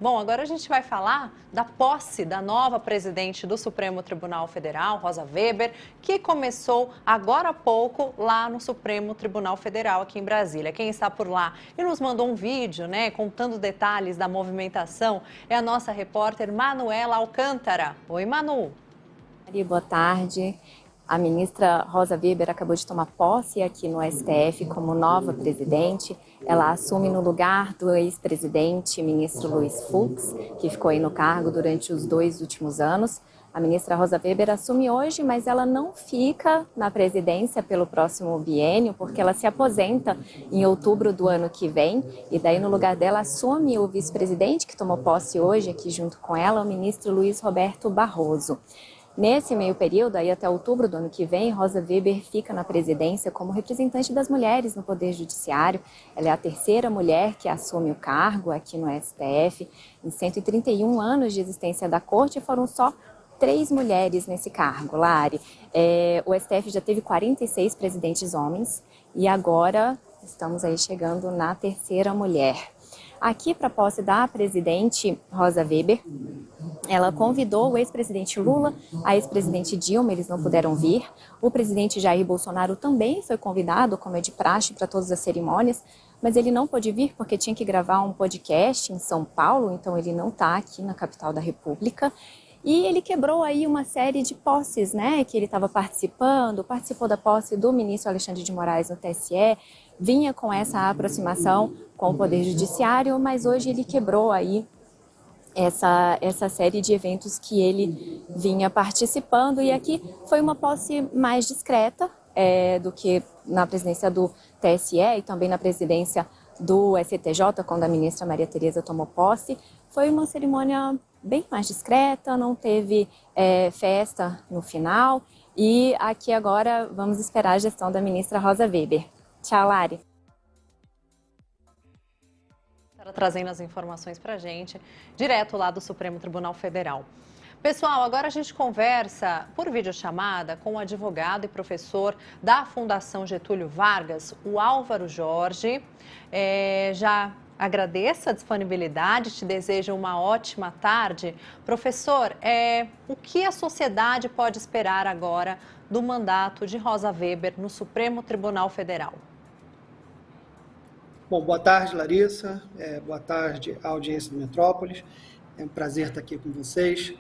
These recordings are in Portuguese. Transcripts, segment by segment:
Bom, agora a gente vai falar da posse da nova presidente do Supremo Tribunal Federal, Rosa Weber, que começou agora há pouco lá no Supremo Tribunal Federal, aqui em Brasília. Quem está por lá e nos mandou um vídeo, contando detalhes da movimentação, é a nossa repórter Manuela Alcântara. Oi, Manu. Boa tarde. A ministra Rosa Weber acabou de tomar posse aqui no STF como nova presidente. Ela assume no lugar do ex-presidente, ministro Luiz Fux, que ficou aí no cargo durante os 2 últimos anos. A ministra Rosa Weber assume hoje, mas ela não fica na presidência pelo próximo biênio, porque ela se aposenta em outubro do ano que vem. E daí, no lugar dela, assume o vice-presidente, que tomou posse hoje aqui junto com ela, o ministro Luiz Roberto Barroso. Nesse meio período, aí até outubro do ano que vem, Rosa Weber fica na presidência como representante das mulheres no Poder Judiciário. Ela é a terceira mulher que assume o cargo aqui no STF. Em 131 anos de existência da Corte, foram só 3 mulheres nesse cargo, Lari. O STF já teve 46 presidentes homens e agora estamos aí chegando na terceira mulher. Aqui, para a posse da presidente Rosa Weber, ela convidou o ex-presidente Lula, a ex-presidente Dilma, eles não puderam vir. O presidente Jair Bolsonaro também foi convidado, como é de praxe, para todas as cerimônias, mas ele não pôde vir porque tinha que gravar um podcast em São Paulo, então ele não está aqui na capital da República. E ele quebrou aí uma série de posses, que ele estava participou da posse do ministro Alexandre de Moraes no TSE, vinha com essa aproximação com o Poder Judiciário, mas hoje ele quebrou aí essa série de eventos que ele vinha participando. E aqui foi uma posse mais discreta do que na presidência do TSE e também na presidência do STJ, quando a ministra Maria Tereza tomou posse. Foi uma cerimônia bem mais discreta, não teve festa no final. E aqui agora vamos esperar a gestão da ministra Rosa Weber. Tchau, Lari. Trazendo as informações para a gente, direto lá do Supremo Tribunal Federal. Pessoal, agora a gente conversa por videochamada com o advogado e professor da Fundação Getúlio Vargas, o Álvaro Jorge. Já agradeço a disponibilidade, te desejo uma ótima tarde. Professor, o que a sociedade pode esperar agora do mandato de Rosa Weber no Supremo Tribunal Federal? Bom, boa tarde, Larissa. Boa tarde, audiência do Metrópolis. É um prazer estar aqui com vocês.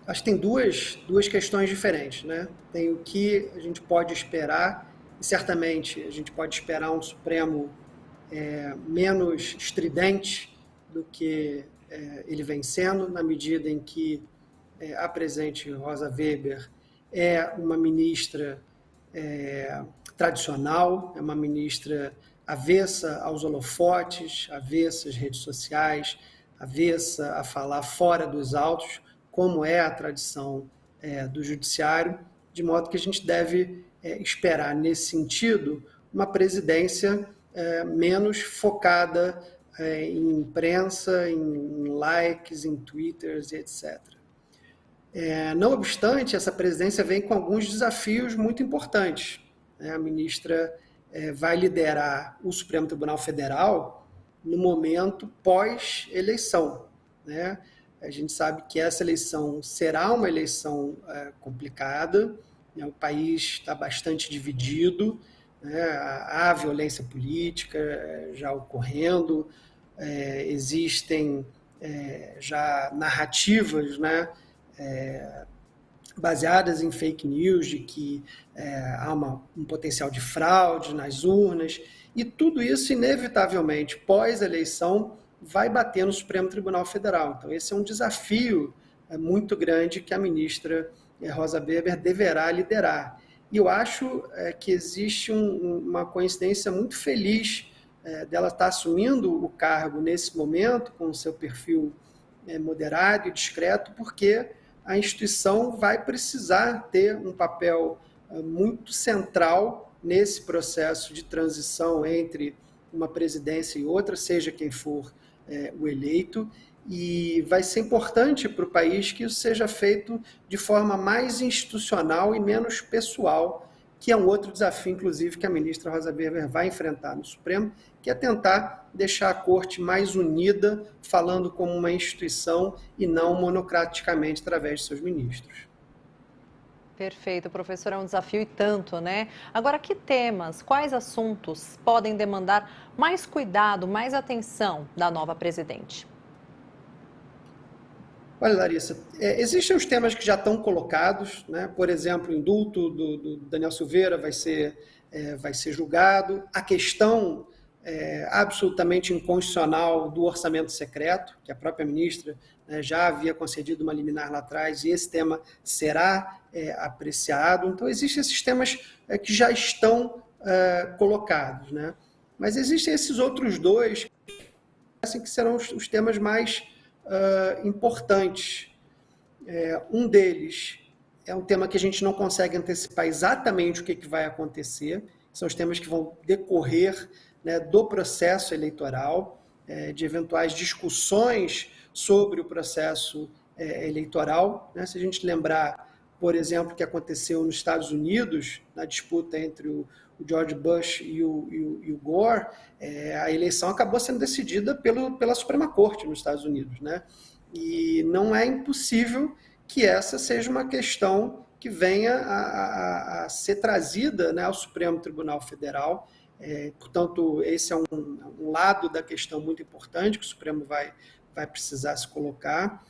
Acho que tem duas questões diferentes, Tem o que a gente pode esperar, e certamente a gente pode esperar um Supremo menos estridente do que ele vem sendo, na medida em que a presidente Rosa Weber é uma ministra tradicional, é uma ministra avessa aos holofotes, avessa às redes sociais, avessa a falar fora dos autos, como é a tradição do judiciário, de modo que a gente deve esperar, nesse sentido, uma presidência menos focada em imprensa, em likes, em twitters, etc. Não obstante, essa presidência vem com alguns desafios muito importantes. A ministra vai liderar o Supremo Tribunal Federal no momento pós-eleição. A gente sabe que essa eleição será uma eleição complicada, o país está bastante dividido, há violência política já ocorrendo, existem já narrativas, baseadas em fake news, de que há um potencial de fraude nas urnas, e tudo isso, inevitavelmente, pós-eleição, vai bater no Supremo Tribunal Federal. Então, esse é um desafio muito grande que a ministra Rosa Weber deverá liderar. E eu acho que existe uma coincidência muito feliz dela estar assumindo o cargo nesse momento, com o seu perfil moderado e discreto, porque a instituição vai precisar ter um papel muito central nesse processo de transição entre uma presidência e outra, seja quem for o eleito, e vai ser importante para o país que isso seja feito de forma mais institucional e menos pessoal, que é um outro desafio, inclusive, que a ministra Rosa Weber vai enfrentar no Supremo, que é tentar deixar a Corte mais unida, falando como uma instituição e não monocraticamente através de seus ministros. Perfeito, professor, é um desafio e tanto, né? Agora, que temas, quais assuntos podem demandar mais cuidado, mais atenção da nova presidente? Olha, Larissa, existem os temas que já estão colocados, né? Por exemplo, o indulto do Daniel Silveira vai ser julgado. A questão absolutamente inconstitucional do orçamento secreto, que a própria ministra, né, já havia concedido uma liminar lá atrás, e esse tema será apreciado. Então, existem esses temas que já estão colocados, né? Mas existem esses outros dois que serão os temas mais importantes. Um deles é um tema que a gente não consegue antecipar exatamente o que vai acontecer, são os temas que vão decorrer, né, do processo eleitoral, de eventuais discussões sobre o processo eleitoral, né? Se a gente lembrar, por exemplo, o que aconteceu nos Estados Unidos, na disputa entre o George Bush e o Gore, a eleição acabou sendo decidida pela Suprema Corte nos Estados Unidos, né? E não é impossível que essa seja uma questão que venha a ser trazida, né, ao Supremo Tribunal Federal. Portanto, esse é um lado da questão muito importante que o Supremo vai precisar se colocar.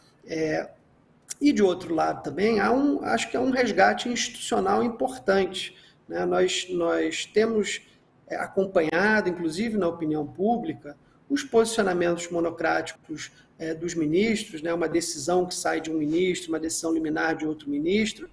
E, de outro lado, também, acho que é um resgate institucional importante, né? Nós temos acompanhado, inclusive na opinião pública, os posicionamentos monocráticos dos ministros, né? Uma decisão que sai de um ministro, uma decisão liminar de outro ministro,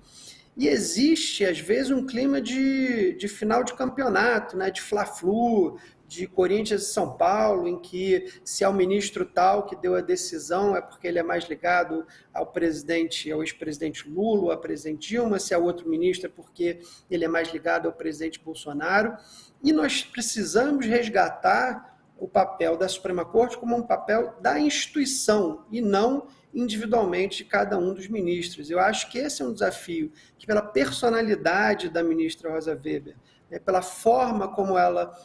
e existe, às vezes, um clima de final de campeonato, né? De Fla-Flu, de Corinthians e São Paulo, em que se é o ministro tal que deu a decisão é porque ele é mais ligado ao ex-presidente Lula, à presidente Dilma, se é outro ministro é porque ele é mais ligado ao presidente Bolsonaro. E nós precisamos resgatar o papel da Suprema Corte como um papel da instituição e não individualmente de cada um dos ministros. Eu acho que esse é um desafio que, pela personalidade da ministra Rosa Weber, pela forma como ela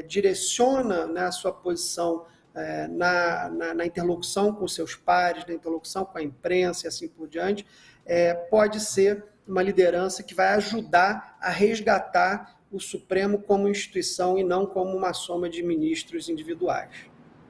direciona, né, a sua posição na interlocução com seus pares, na interlocução com a imprensa e assim por diante, pode ser uma liderança que vai ajudar a resgatar o Supremo como instituição e não como uma soma de ministros individuais.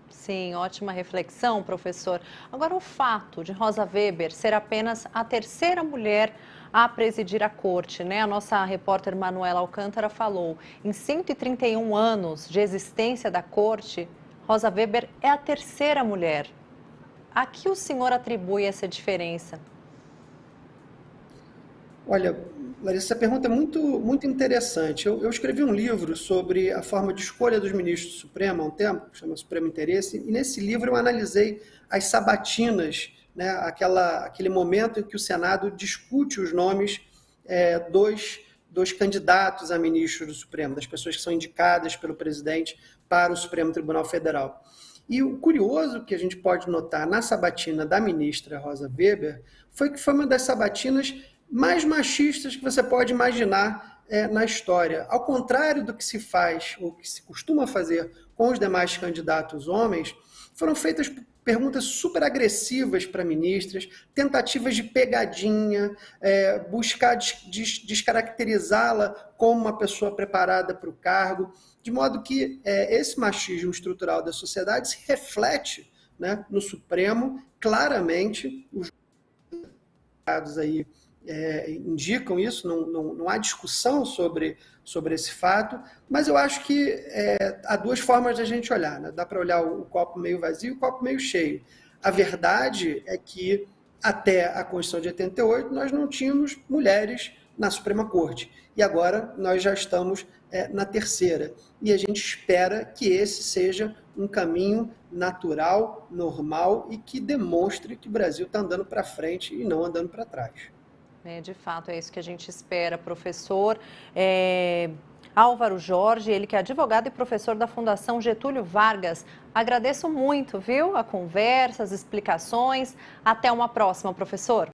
Sim, ótima reflexão, professor. Agora, o fato de Rosa Weber ser apenas a terceira mulher a presidir a corte, né? A nossa repórter Manuela Alcântara falou, em 131 anos de existência da corte, Rosa Weber é a terceira mulher. A que o senhor atribui essa diferença? Olha, Larissa, essa pergunta é muito interessante. Eu escrevi um livro sobre a forma de escolha dos ministros do Supremo há um tempo, que chama Supremo Interesse, e nesse livro eu analisei as sabatinas, né, aquele momento em que o Senado discute os nomes dos candidatos a ministros do Supremo, das pessoas que são indicadas pelo presidente para o Supremo Tribunal Federal. E o curioso que a gente pode notar na sabatina da ministra Rosa Weber foi que foi uma das sabatinas mais machistas que você pode imaginar na história. Ao contrário do que se faz, ou que se costuma fazer com os demais candidatos homens, foram feitas perguntas super agressivas para ministras, tentativas de pegadinha, buscar descaracterizá-la como uma pessoa preparada para o cargo, de modo que esse machismo estrutural da sociedade se reflete, né, no Supremo, claramente. Os dados aí indicam isso, não há discussão sobre esse fato, mas eu acho que há duas formas de a gente olhar, né? Dá para olhar o copo meio vazio e o copo meio cheio. A verdade é que até a Constituição de 88 nós não tínhamos mulheres na Suprema Corte, e agora nós já estamos na terceira, e a gente espera que esse seja um caminho natural, normal, e que demonstre que o Brasil está andando para frente e não andando para trás. De fato, é isso que a gente espera, professor. Álvaro Jorge, ele que é advogado e professor da Fundação Getúlio Vargas. Agradeço muito, viu? A conversa, as explicações. Até uma próxima, professor.